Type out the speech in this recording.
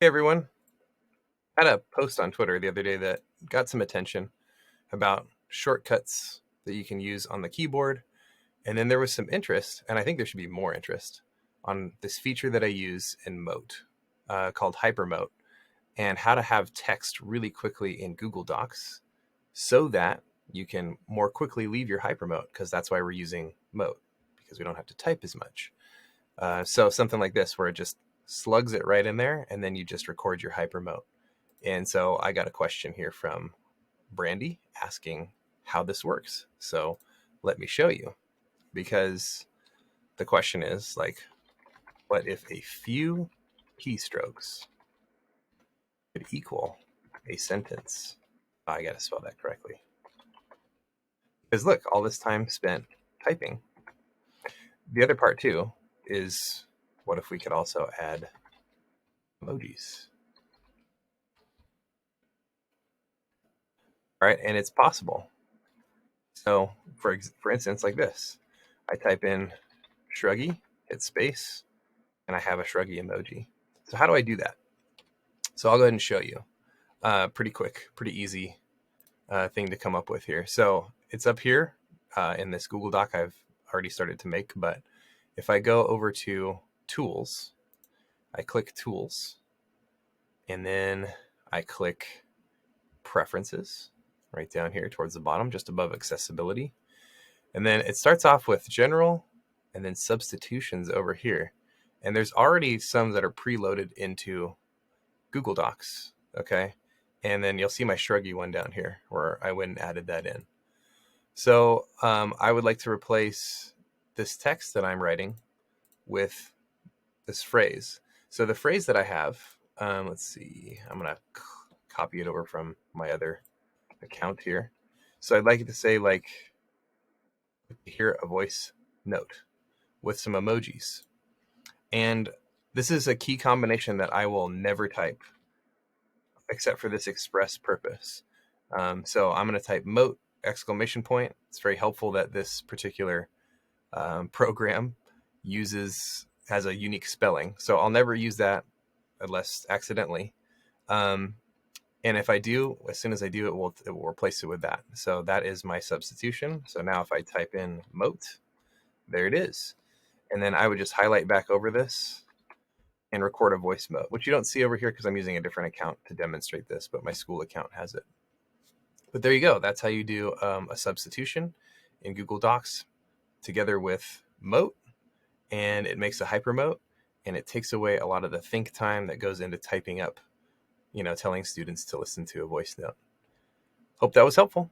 Hey everyone, I had a post on Twitter the other day that got some attention about shortcuts that you can use on the keyboard. And then there was some interest, and I think there should be more interest, on this feature that I use in Mote called Hypermote, and how to have text really quickly in Google Docs so that you can more quickly leave your Hypermote, because that's why we're using Mote, because we don't have to type as much. So something like this where it just slugs it right in there, and then you just record your Hypermote. And so I got a question here from Brandy asking how this works. So let me show you, because the question is like, what if a few keystrokes could equal a sentence? I got to spell that correctly. Because look, all this time spent typing. The other part too is, what if we could also add emojis? All right, and it's possible. So for instance, like this, I type in shruggy, hit space, and I have a shruggy emoji. So how do I do that? So I'll go ahead and show you. Pretty quick, pretty easy thing to come up with here. So it's up here in this Google Doc I've already started to make. But if I go over to Tools, I click Tools, and then I click Preferences right down here towards the bottom, just above Accessibility. And then it starts off with General and then Substitutions over here. And there's already some that are preloaded into Google Docs, okay? And then you'll see my shruggy one down here where I went and added that in. So I would like to replace this text that I'm writing with this phrase. So the phrase that I have, let's see, I'm gonna copy it over from my other account here. So I'd like it to say, like, hear a voice note with some emojis. And this is a key combination that I will never type except for this express purpose. So I'm going to type Mote exclamation point. It's very helpful that this particular program has a unique spelling. So I'll never use that unless accidentally. And if I do, as soon as I do, it will replace it with that. So that is my substitution. So now if I type in Mote, there it is. And then I would just highlight back over this and record a voice note, which you don't see over here because I'm using a different account to demonstrate this, but my school account has it. But there you go. That's how you do a substitution in Google Docs together with Mote, and it makes a Hypermote, and it takes away a lot of the think time that goes into typing up, telling students to listen to a voice note. Hope that was helpful.